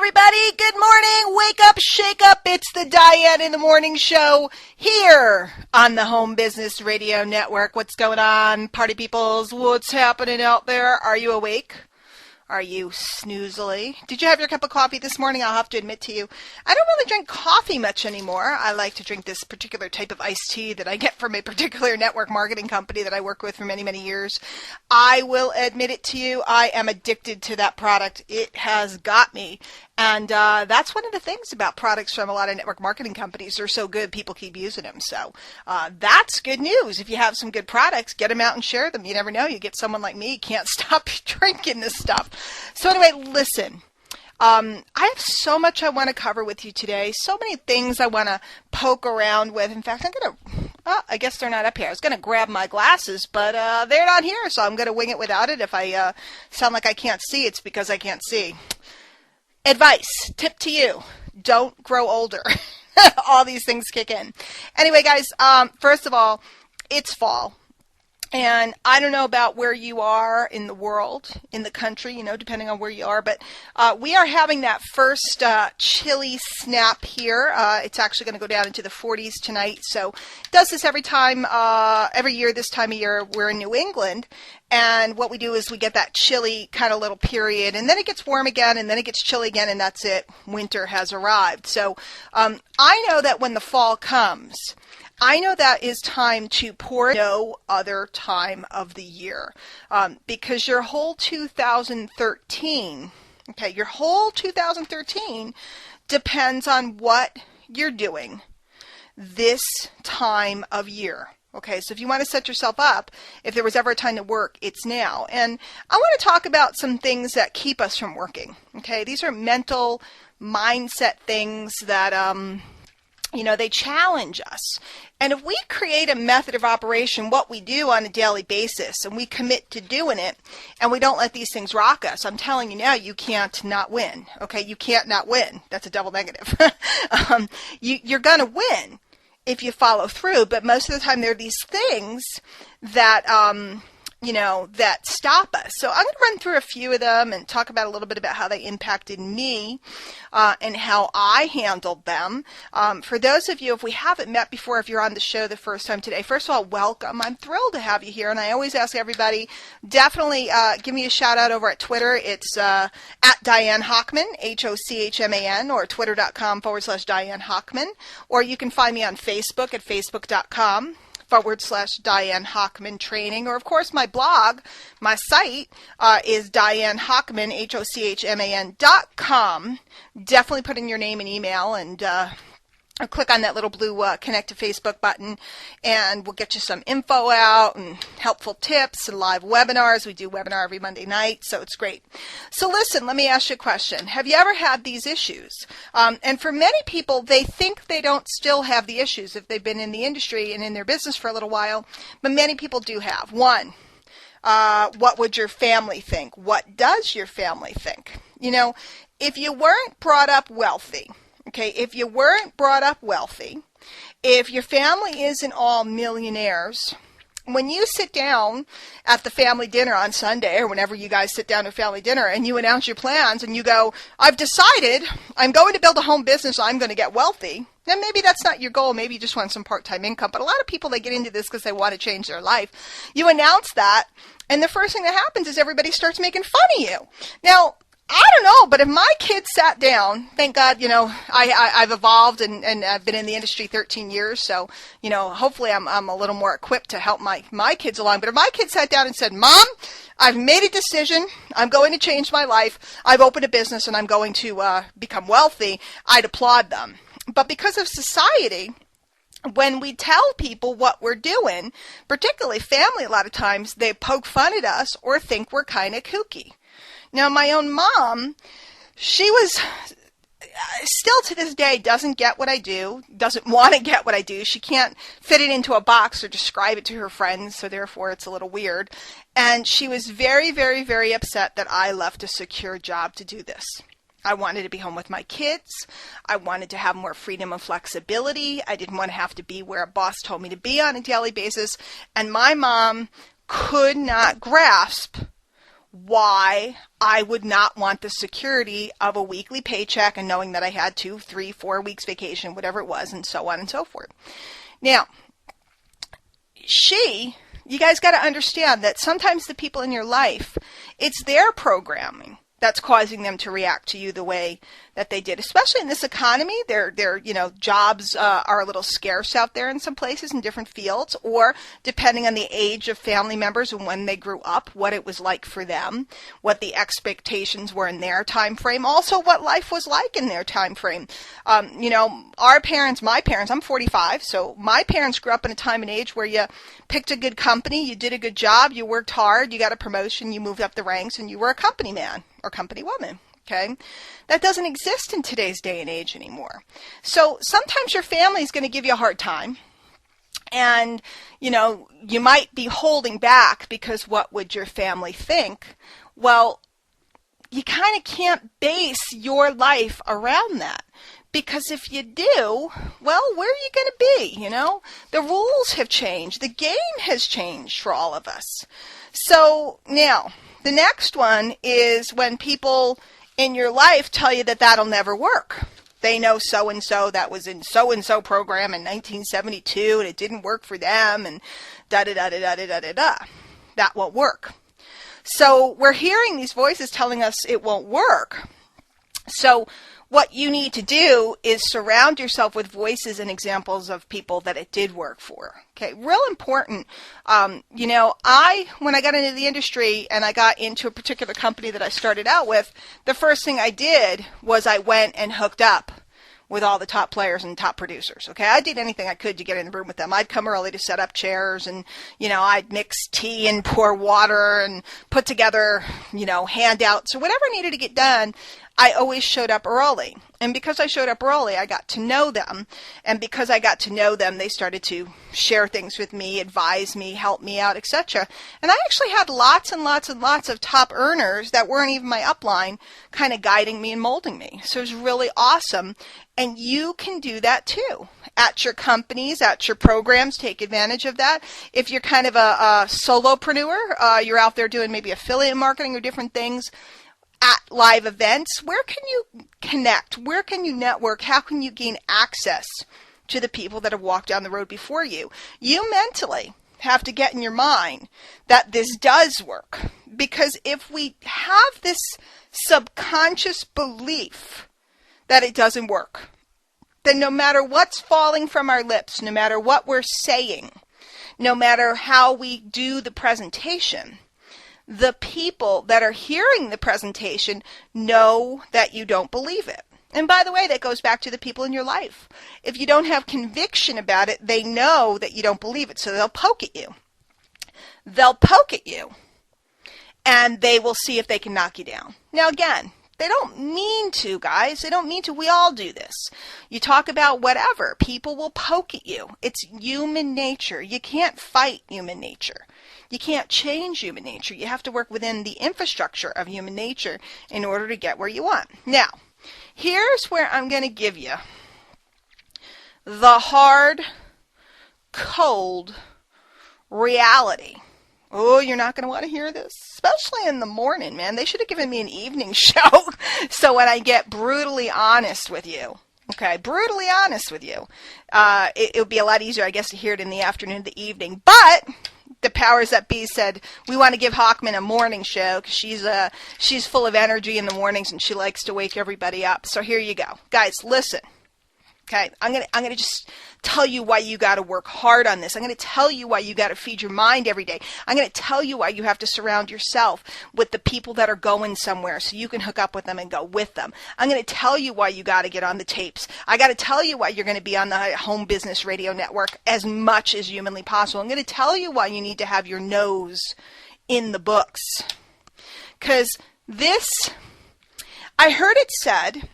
everybody. Good morning. Wake up, shake up. It's the Diane in the Morning Show here on the Home Business Radio Network. What's going on, party peoples? What's happening out there? Are you awake? Are you snoozily? Did you have your cup of coffee this morning? I'll have to admit to you, I don't really drink coffee much anymore. I like to drink this particular type of iced tea that I get from a particular network marketing company that I work with for many, many years. I will admit it to you, I am addicted to that product. It has got me. And that's one of the things about products from a lot of network marketing companies. They're so good, people keep using them. So that's good news. If you have some good products, get them out and share them. You never know. You get someone like me, you can't stop drinking this stuff. So anyway, listen. I have so much I want to cover with you today. So many things I want to poke around with. In fact, I'm going to, I guess they're not up here. I was going to grab my glasses, but they're not here. So I'm going to wing it without it. If I sound like I can't see, it's because I can't see. Advice, tip to you, don't grow older. All these things kick in. Anyway, guys, first of all, it's fall. And I don't know about where you are in the world, in the country, depending on where you are, but we are having that first chilly snap here. It's actually going to go down into the 40s tonight. So it does this every year this time of year. We're in New England. And what we do is we get that chilly kind of little period, and then it gets warm again, and then it gets chilly again, and that's it. Winter has arrived. So I know that when the fall comes, I know that is time to pour no other time of the year because your whole 2013 depends on what you're doing this time of year. Okay, so if you want to set yourself up, if there was ever a time to work, it's now. And I want to talk about some things that keep us from working. Okay, these are mental mindset things that, they challenge us. And if we create a method of operation, what we do on a daily basis, and we commit to doing it, and we don't let these things rock us, I'm telling you now, you can't not win. Okay, you can't not win. That's a double negative. You're going to win if you follow through, but most of the time there are these things that, that stop us. So I'm going to run through a few of them and talk about a little bit about how they impacted me and how I handled them. For those of you, if we haven't met before, if you're on the show the first time today, first of all, welcome. I'm thrilled to have you here, and I always ask everybody, definitely give me a shout out over at Twitter. It's at Diane Hochman, Hochman, or twitter.com/Diane Hochman, or you can find me on Facebook at facebook.com/Diane Hochman Training, or of course my blog, my site is Diane Hochman, Hochman.com. Definitely put in your name and email and click on that little blue connect to Facebook button, and we'll get you some info out and helpful tips and live webinars. We do webinar every Monday night, so it's great. So listen, let me ask you a question. Have you ever had these issues? And for many people, they think they don't still have the issues if they've been in the industry and in their business for a little while, but many people do have. One, what would your family think? What does your family think? If you weren't brought up wealthy, if you weren't brought up wealthy, if your family isn't all millionaires, when you sit down at the family dinner on Sunday, or whenever you guys sit down to family dinner, and you announce your plans, and you go, I've decided I'm going to build a home business, I'm going to get wealthy, then maybe that's not your goal. Maybe you just want some part-time income. But a lot of people, they get into this because they want to change their life. You announce that, and the first thing that happens is everybody starts making fun of you. Now, I don't know, but if my kids sat down, thank God, I've evolved and I've been in the industry 13 years, so, hopefully I'm a little more equipped to help my kids along. But if my kids sat down and said, Mom, I've made a decision, I'm going to change my life, I've opened a business, and I'm going to become wealthy, I'd applaud them. But because of society, when we tell people what we're doing, particularly family, a lot of times, they poke fun at us or think we're kind of kooky. Now, my own mom, she was still to this day doesn't get what I do, doesn't want to get what I do. She can't fit it into a box or describe it to her friends, so therefore it's a little weird. And she was very, very, very upset that I left a secure job to do this. I wanted to be home with my kids. I wanted to have more freedom and flexibility. I didn't want to have to be where a boss told me to be on a daily basis. And my mom could not grasp why I would not want the security of a weekly paycheck and knowing that I had 2, 3, 4 weeks vacation, whatever it was, and so on and so forth. Now, you guys got to understand that sometimes the people in your life, it's their programming that's causing them to react to you the way that they did. Especially in this economy, their jobs are a little scarce out there in some places in different fields, or depending on the age of family members and when they grew up, what it was like for them, what the expectations were in their time frame, also what life was like in their time frame. Our parents, my parents, I'm 45, so my parents grew up in a time and age where you picked a good company, you did a good job, you worked hard, you got a promotion, you moved up the ranks, and you were a company man or company woman. Okay, that doesn't exist in today's day and age anymore. So sometimes your family is going to give you a hard time, and you might be holding back because what would your family think? Well, you kind of can't base your life around that, because if you do, well, where are you going to be? The rules have changed, the game has changed for all of us. So now the next one is when people in your life tell you that that'll never work. They know so-and-so that was in so-and-so program in 1972 and it didn't work for them and da-da-da-da-da-da-da-da. That won't work. So we're hearing these voices telling us it won't work. So what you need to do is surround yourself with voices and examples of people that it did work for. Okay, real important. When I got into the industry and I got into a particular company that I started out with, the first thing I did was I went and hooked up with all the top players and top producers. Okay, I did anything I could to get in the room with them. I'd come early to set up chairs, and I'd mix tea and pour water and put together handouts or whatever needed to get done. I always showed up early. And because I showed up early, I got to know them. And because I got to know them, they started to share things with me, advise me, help me out, etc. And I actually had lots and lots and lots of top earners that weren't even my upline kind of guiding me and molding me. So it was really awesome. And you can do that too. At your companies, at your programs, take advantage of that. If you're kind of a solopreneur, you're out there doing maybe affiliate marketing or different things, at live events, where can you connect? Where can you network? How can you gain access to the people that have walked down the road before you? You mentally have to get in your mind that this does work. Because if we have this subconscious belief that it doesn't work, then no matter what's falling from our lips, no matter what we're saying, no matter how we do the presentation, the people that are hearing the presentation know that you don't believe it. And by the way, that goes back to the people in your life. If you don't have conviction about it, they know that you don't believe it, so they'll poke at you. They'll poke at you, and they will see if they can knock you down. Now again, they don't mean to, guys. They don't mean to. We all do this. You talk about whatever. People will poke at you. It's human nature. You can't fight human nature. You can't change human nature. You have to work within the infrastructure of human nature in order to get where you want. Now, here's where I'm going to give you the hard, cold reality. Oh, you're not going to want to hear this, especially in the morning, man. They should have given me an evening show so when I get brutally honest with you, okay, brutally honest with you, it would be a lot easier, I guess, to hear it in the afternoon, the evening. But the powers that be said, we want to give Hochman a morning show because she's full of energy in the mornings and she likes to wake everybody up. So here you go. Guys, listen. Okay, I'm gonna just tell you why you got to work hard on this. I'm going to tell you why you got to feed your mind every day. I'm going to tell you why you have to surround yourself with the people that are going somewhere so you can hook up with them and go with them. I'm going to tell you why you got to get on the tapes. I got to tell you why you're going to be on the home business radio network as much as humanly possible. I'm going to tell you why you need to have your nose in the books. Because this, I heard it said,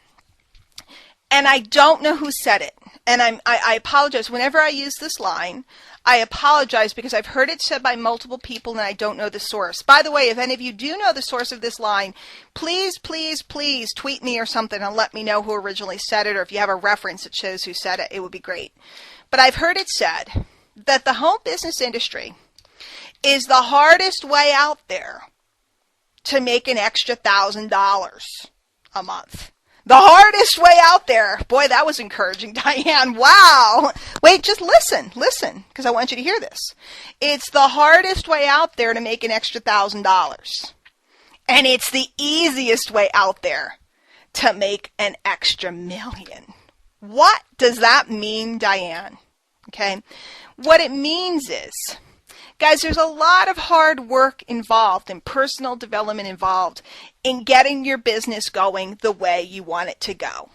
and I don't know who said it. And I apologize. Whenever I use this line, I apologize because I've heard it said by multiple people and I don't know the source. By the way, if any of you do know the source of this line, please, please, please tweet me or something and let me know who originally said it, or if you have a reference that shows who said it, it would be great. But I've heard it said that the home business industry is the hardest way out there to make an extra $1,000 a month? The hardest way out there. Boy, that was encouraging, Diane. Wow. Wait, just listen, because I want you to hear this. It's the hardest way out there to make an extra $1,000. And it's the easiest way out there to make an extra $1,000,000. What does that mean, Diane? Okay. What it means is, guys, there's a lot of hard work involved and personal development involved in getting your business going the way you want it to go.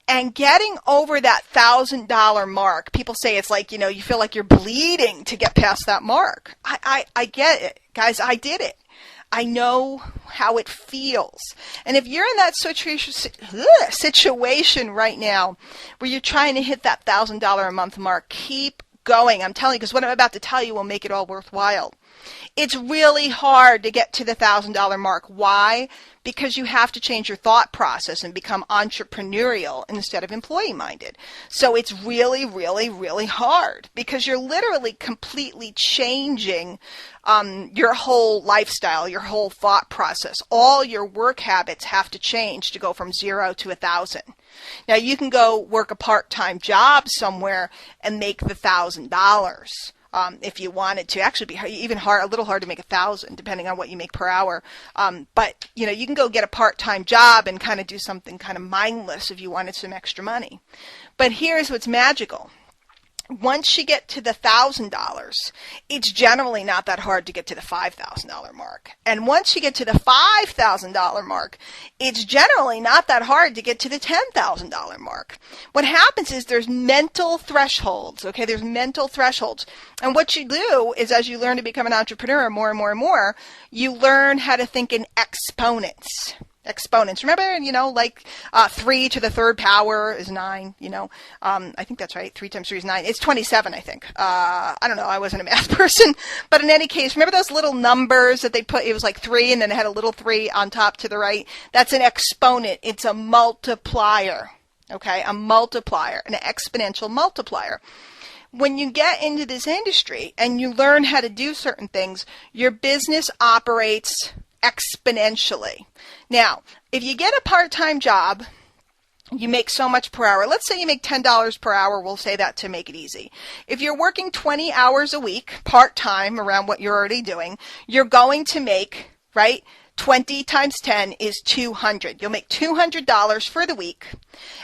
And getting over that $1,000 mark, people say it's like, you feel like you're bleeding to get past that mark. I get it. Guys, I did it. I know how it feels. And if you're in that situation right now where you're trying to hit that $1,000 a month mark, keep going. I'm telling you, because what I'm about to tell you will make it all worthwhile. It's really hard to get to the $1,000 mark. Why? Because you have to change your thought process and become entrepreneurial instead of employee-minded. So it's really, really, really hard because you're literally completely changing your whole lifestyle, your whole thought process. All your work habits have to change to go from 0 to 1,000. Now, you can go work a part-time job somewhere and make the $1,000. If you wanted to, actually be even a little hard to make 1,000, depending on what you make per hour. But you can go get a part-time job and kind of do something kind of mindless if you wanted some extra money. But here's what's magical. Once you get to the $1,000, it's generally not that hard to get to the $5,000 mark. And once you get to the $5,000 mark, it's generally not that hard to get to the $10,000 mark. What happens is there's mental thresholds, okay? There's mental thresholds. And what you do is as you learn to become an entrepreneur more and more and more, you learn how to think in exponents. Exponents. Remember, like 3 to the third power is 9, I think that's right. 3 times 3 is 9. It's 27, I think. I don't know. I wasn't a math person. But in any case, remember those little numbers that they put? It was like 3 and then it had a little 3 on top to the right. That's an exponent. It's a multiplier. Okay? A multiplier. An exponential multiplier. When you get into this industry and you learn how to do certain things, your business operates exponentially. Now, if you get a part-time job, you make so much per hour. Let's say you make $10 per hour. We'll say that to make it easy. If you're working 20 hours a week, part-time, around what you're already doing, you're going to make, right, 20 times 10 is 200. You'll make $200 for the week,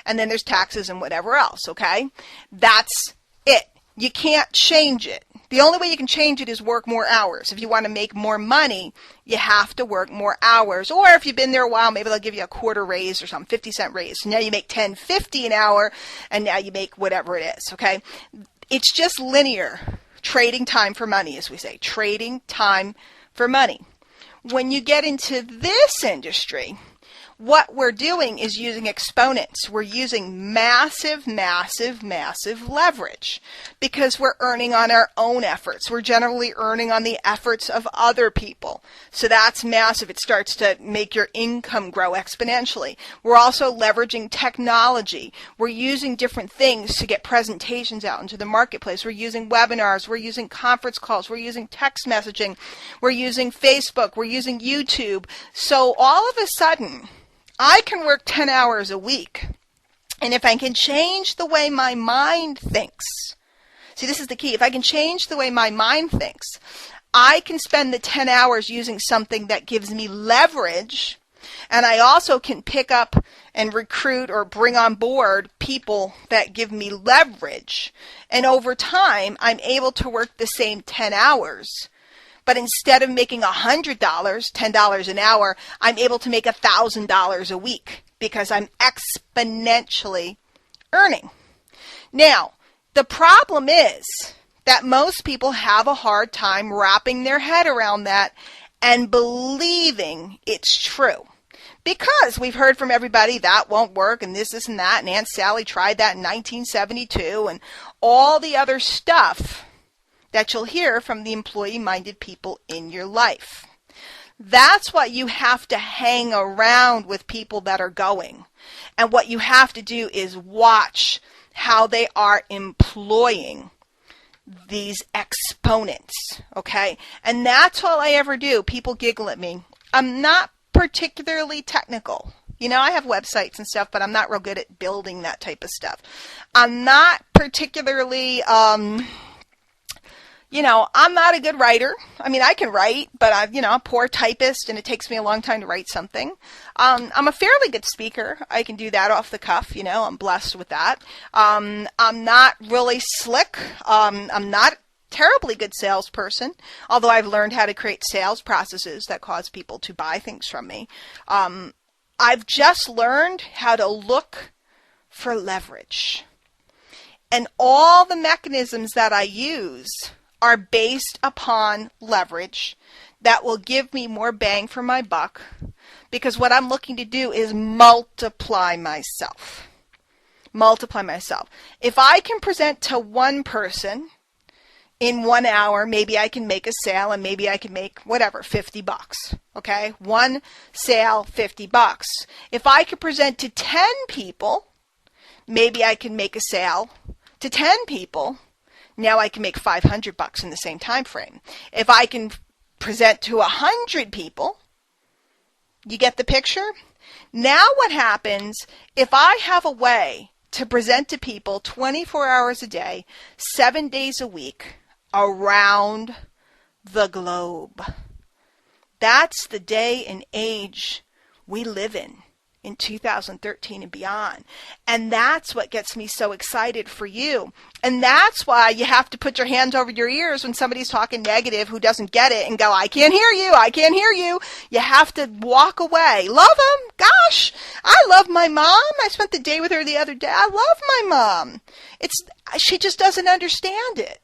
and then there's taxes and whatever else, okay? That's it. You can't change it. The only way you can change it is work more hours. If you want to make more money, you have to work more hours. Or if you've been there a while, maybe they'll give you a quarter raise or something, 50-cent raise. So now you make $10.50 an hour, and now you make whatever it is, okay? It's just linear. Trading time for money, as we say. Trading time for money. When you get into this industry, what we're doing is using exponents. We're using massive, massive, massive leverage because we're earning on our own efforts. We're generally earning on the efforts of other people. So that's massive. It starts to make your income grow exponentially. We're also leveraging technology. We're using different things to get presentations out into the marketplace. We're using webinars. We're using conference calls. We're using text messaging. We're using Facebook. We're using YouTube. So all of a sudden, I can work 10 hours a week, and if I can change the way my mind thinks, see, this is the key. If I can change the way my mind thinks, I can spend the 10 hours using something that gives me leverage, and I also can pick up and recruit or bring on board people that give me leverage, and over time, I'm able to work the same 10 hours. But instead of making $100, $10 an hour, I'm able to make $1,000 a week because I'm exponentially earning. Now, the problem is that most people have a hard time wrapping their head around that and believing it's true. Because we've heard from everybody that won't work and this and that, and Aunt Sally tried that in 1972 and all the other stuff that you'll hear from the employee-minded people in your life. That's why you have to hang around with people that are going. And what you have to do is watch how they are employing these exponents, okay? And that's all I ever do. People giggle at me. I'm not particularly technical. I have websites and stuff, but I'm not real good at building that type of stuff. I'm not particularly, I'm not a good writer. I mean, I can write, but I'm a poor typist, and it takes me a long time to write something. I'm a fairly good speaker. I can do that off the cuff. I'm blessed with that. I'm not really slick. I'm not a terribly good salesperson, although I've learned how to create sales processes that cause people to buy things from me. I've just learned how to look for leverage. And all the mechanisms that I use are based upon leverage that will give me more bang for my buck, because what I'm looking to do is multiply myself. Multiply myself. If I can present to one person in 1 hour, maybe I can make a sale, and maybe I can make whatever, $50. Okay? One sale, $50. If I could present to 10 people, maybe I can make a sale to 10 people. Now I can make $500 in the same time frame. If I can present to 100 people, you get the picture? Now what happens if I have a way to present to people 24 hours a day, 7 days a week, around the globe? That's the day and age we live in 2013 and beyond. And that's what gets me so excited for you. And that's why you have to put your hands over your ears when somebody's talking negative who doesn't get it and go, I can't hear you, I can't hear you. You have to walk away. Love them. Gosh, I love my mom. I spent the day with her the other day. I love my mom. She just doesn't understand it.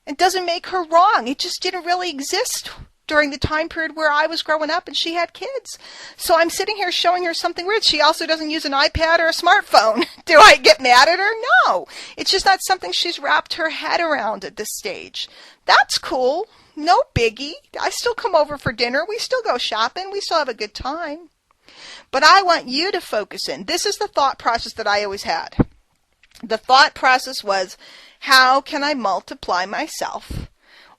It doesn't make her wrong. It just didn't really exist during the time period where I was growing up and she had kids. So I'm sitting here showing her something weird. She also doesn't use an iPad or a smartphone. Do I get mad at her? No. It's just not something she's wrapped her head around at this stage. That's cool. No biggie. I still come over for dinner. We still go shopping. We still have a good time. But I want you to focus in. This is the thought process that I always had. The thought process was, how can I multiply myself?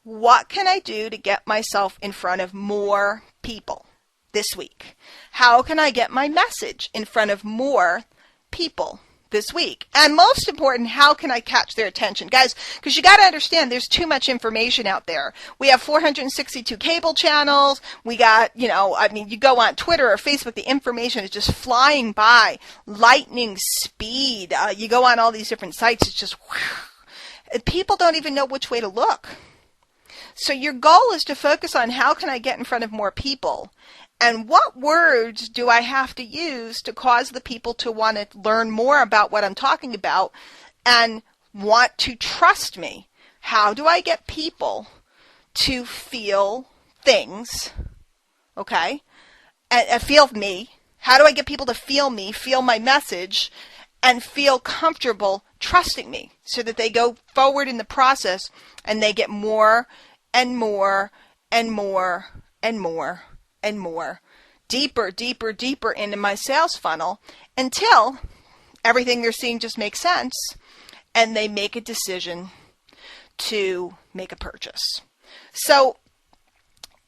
What can I do to get myself in front of more people this week? How can I get my message in front of more people this week? And most important, how can I catch their attention? Guys, because you got to understand, there's too much information out there. We have 462 cable channels. We got, you go on Twitter or Facebook, the information is just flying by, lightning speed. You go on all these different sites, it's just, whew. People don't even know which way to look. So your goal is to focus on how can I get in front of more people, and what words do I have to use to cause the people to want to learn more about what I'm talking about and want to trust me. How do I get people to feel things, okay, and feel me? How do I get people to feel me, feel my message, and feel comfortable trusting me so that they go forward in the process and they get more and more and more and more and more, deeper, deeper, deeper into my sales funnel until everything they're seeing just makes sense and they make a decision to make a purchase. So,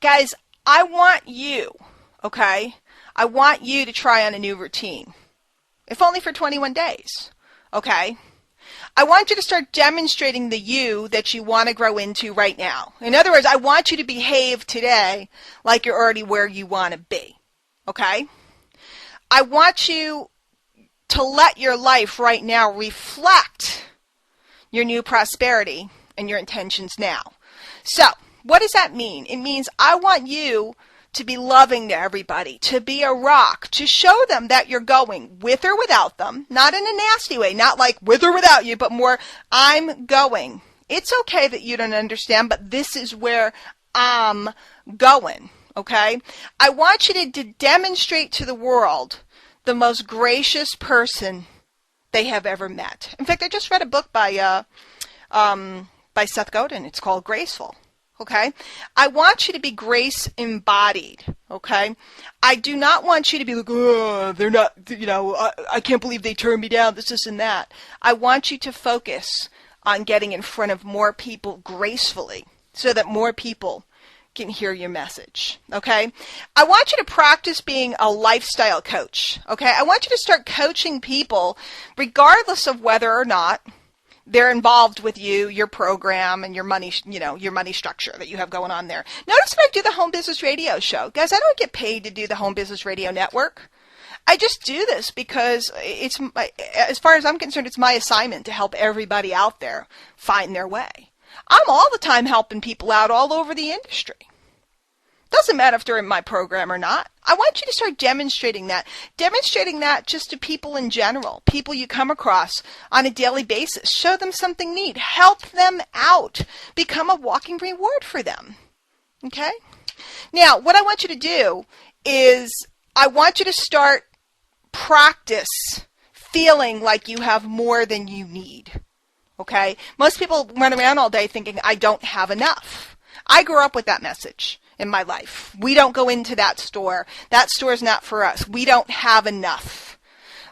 guys, I want you, okay? I want you to try on a new routine, if only for 21 days, okay? I want you to start demonstrating the you that you want to grow into right now. In other words, I want you to behave today like you're already where you want to be, okay? I want you to let your life right now reflect your new prosperity and your intentions now. So, what does that mean? It means I want you to be loving to everybody, to be a rock, to show them that you're going with or without them, not in a nasty way, not like with or without you, but more, I'm going. It's okay that you don't understand, but this is where I'm going, okay? I want you to demonstrate to the world the most gracious person they have ever met. In fact, I just read a book by Seth Godin. It's called Graceful. Okay? I want you to be grace embodied, okay? I do not want you to be like, oh, they're not, I can't believe they turned me down, this and that. I want you to focus on getting in front of more people gracefully so that more people can hear your message, okay? I want you to practice being a lifestyle coach, okay? I want you to start coaching people regardless of whether or not they're involved with you, your program, and your money, your money structure that you have going on there. Notice when I do the Home Business Radio show, guys, I don't get paid to do the Home Business Radio Network. I just do this because it's, as far as I'm concerned, it's my assignment to help everybody out there find their way. I'm all the time helping people out all over the industry. Doesn't matter if they're in my program or not. I want you to start demonstrating that just to people in general, people you come across on a daily basis. Show them something neat. Help them out. Become a walking reward for them. Okay? Now, what I want you to do is I want you to start practice feeling like you have more than you need. Okay? Most people run around all day thinking, I don't have enough. I grew up with that message in my life. We don't go into that store. That store is not for us. We don't have enough.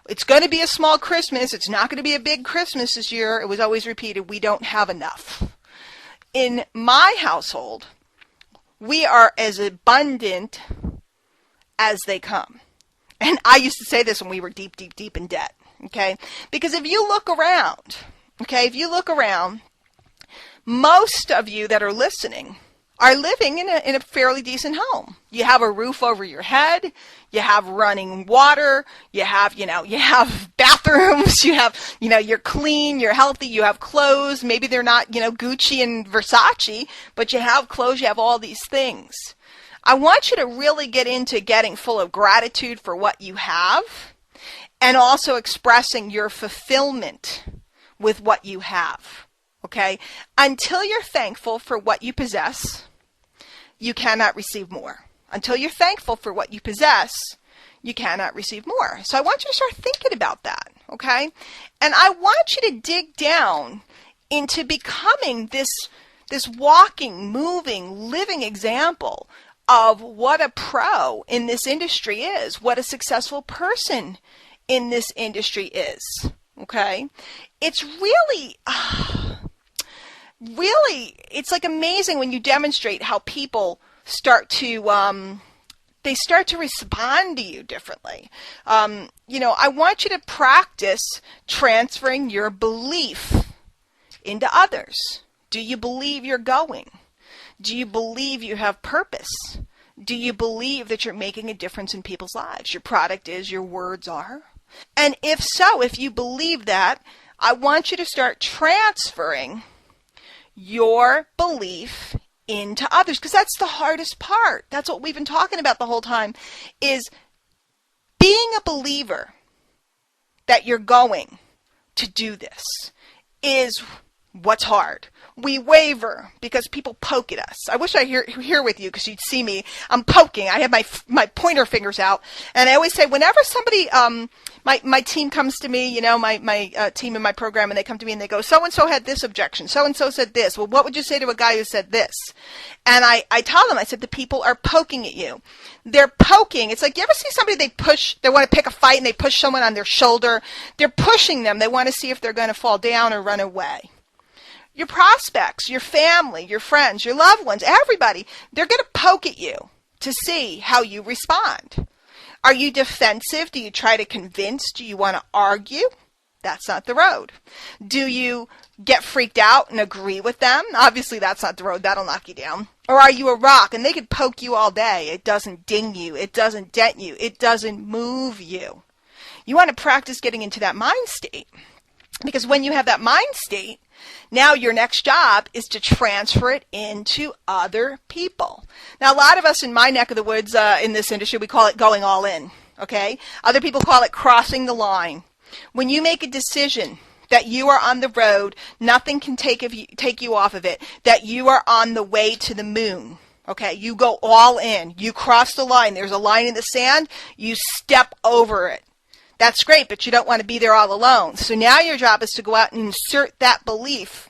It's going to be a small Christmas. It's not going to be a big Christmas this year. It was always repeated, we don't have enough. In my household, we are as abundant as they come. And I used to say this when we were deep, deep, deep in debt. Okay? Because if you look around, most of you that are listening are living in a fairly decent home. You have a roof over your head, you have running water, you have bathrooms, you're clean, you're healthy, you have clothes. Maybe they're not, Gucci and Versace, but you have clothes, you have all these things. I want you to really get into getting full of gratitude for what you have and also expressing your fulfillment with what you have. Okay? Until you're thankful for what you possess, you cannot receive more. Until you're thankful for what you possess, you cannot receive more. So I want you to start thinking about that, okay? And I want you to dig down into becoming this walking, moving, living example of what a pro in this industry is, what a successful person in this industry is, okay? It's really... it's like amazing when you demonstrate how people start to respond to you differently. I want you to practice transferring your belief into others. Do you believe you're going? Do you believe you have purpose? Do you believe that you're making a difference in people's lives? Your product is, your words are. And if so, if you believe that, I want you to start transferring your belief into others, because that's the hardest part. That's what we've been talking about the whole time, is being a believer that you're going to do this is what's hard. We waver because people poke at us. I wish I were here with you because you'd see me. I'm poking. I have my pointer fingers out. And I always say, whenever somebody, my team comes to me, my team in my program, and they come to me and they go, so-and-so had this objection. So-and-so said this. Well, what would you say to a guy who said this? And I tell them, I said, the people are poking at you. They're poking. It's like, you ever see somebody they want to pick a fight and they push someone on their shoulder? They're pushing them. They want to see if they're going to fall down or run away. Your prospects, your family, your friends, your loved ones, everybody, they're going to poke at you to see how you respond. Are you defensive? Do you try to convince? Do you want to argue? That's not the road. Do you get freaked out and agree with them? Obviously, that's not the road. That'll knock you down. Or are you a rock and they could poke you all day? It doesn't ding you. It doesn't dent you. It doesn't move you. You want to practice getting into that mind state. Because when you have that mind state, now your next job is to transfer it into other people. Now, a lot of us in my neck of the woods in this industry, we call it going all in, okay? Other people call it crossing the line. When you make a decision that you are on the road, nothing can take you off of it, that you are on the way to the moon, okay? You go all in. You cross the line. There's a line in the sand. You step over it. That's great, but you don't want to be there all alone. So now your job is to go out and insert that belief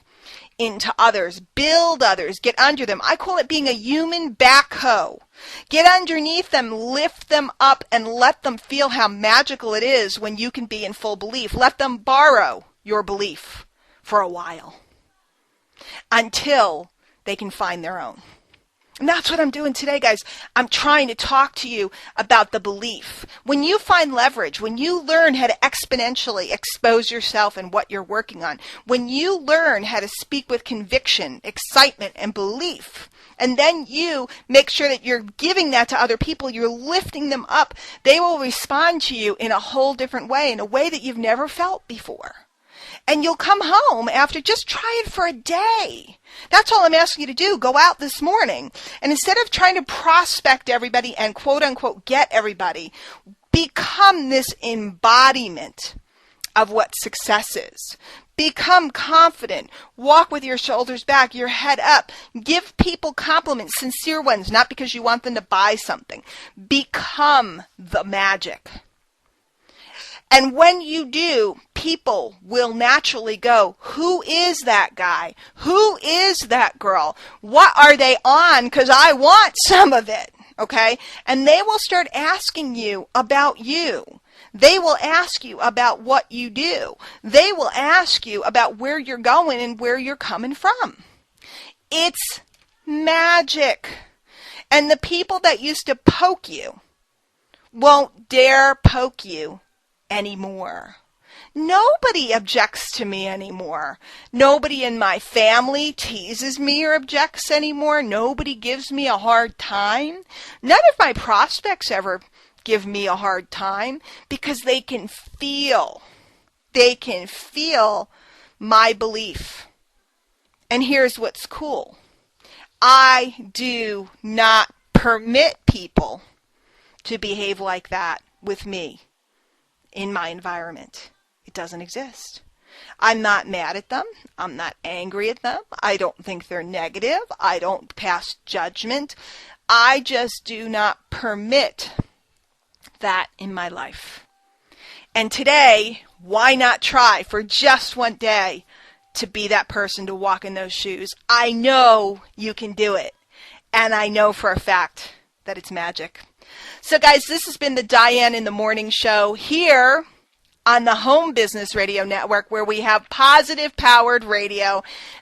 into others, build others, get under them. I call it being a human backhoe. Get underneath them, lift them up, and let them feel how magical it is when you can be in full belief. Let them borrow your belief for a while until they can find their own. And that's what I'm doing today, guys. I'm trying to talk to you about the belief. When you find leverage, when you learn how to exponentially expose yourself and what you're working on, when you learn how to speak with conviction, excitement, and belief, and then you make sure that you're giving that to other people, you're lifting them up, they will respond to you in a whole different way, in a way that you've never felt before. And you'll come home after, just try it for a day. That's all I'm asking you to do. Go out this morning. And instead of trying to prospect everybody and quote unquote get everybody, become this embodiment of what success is. Become confident. Walk with your shoulders back, your head up. Give people compliments, sincere ones, not because you want them to buy something. Become the magic. And when you do, people will naturally go, who is that guy? Who is that girl? What are they on? Because I want some of it, okay? And they will start asking you about you. They will ask you about what you do. They will ask you about where you're going and where you're coming from. It's magic. And the people that used to poke you won't dare poke you anymore. Nobody objects to me anymore. Nobody in my family teases me or objects anymore. Nobody gives me a hard time. None of my prospects ever give me a hard time because they can feel my belief. And here's what's cool. I do not permit people to behave like that with me. In my environment. It doesn't exist. I'm not mad at them. I'm not angry at them. I don't think they're negative. I don't pass judgment. I just do not permit that in my life. And today, why not try for just one day to be that person, to walk in those shoes? I know you can do it. And I know for a fact that it's magic. So guys, this has been the Diane in the Morning Show here on the Home Business Radio Network, where we have positive powered radio.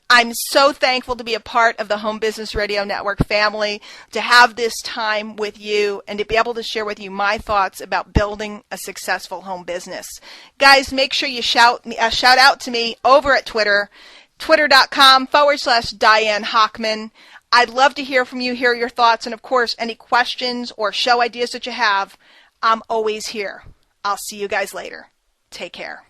I'm so thankful to be a part of the Home Business Radio Network family, to have this time with you and to be able to share with you my thoughts about building a successful home business. Guys, make sure you shout out to me over at Twitter, twitter.com/Diane Hochman. I'd love to hear from you, hear your thoughts, and of course, any questions or show ideas that you have, I'm always here. I'll see you guys later. Take care.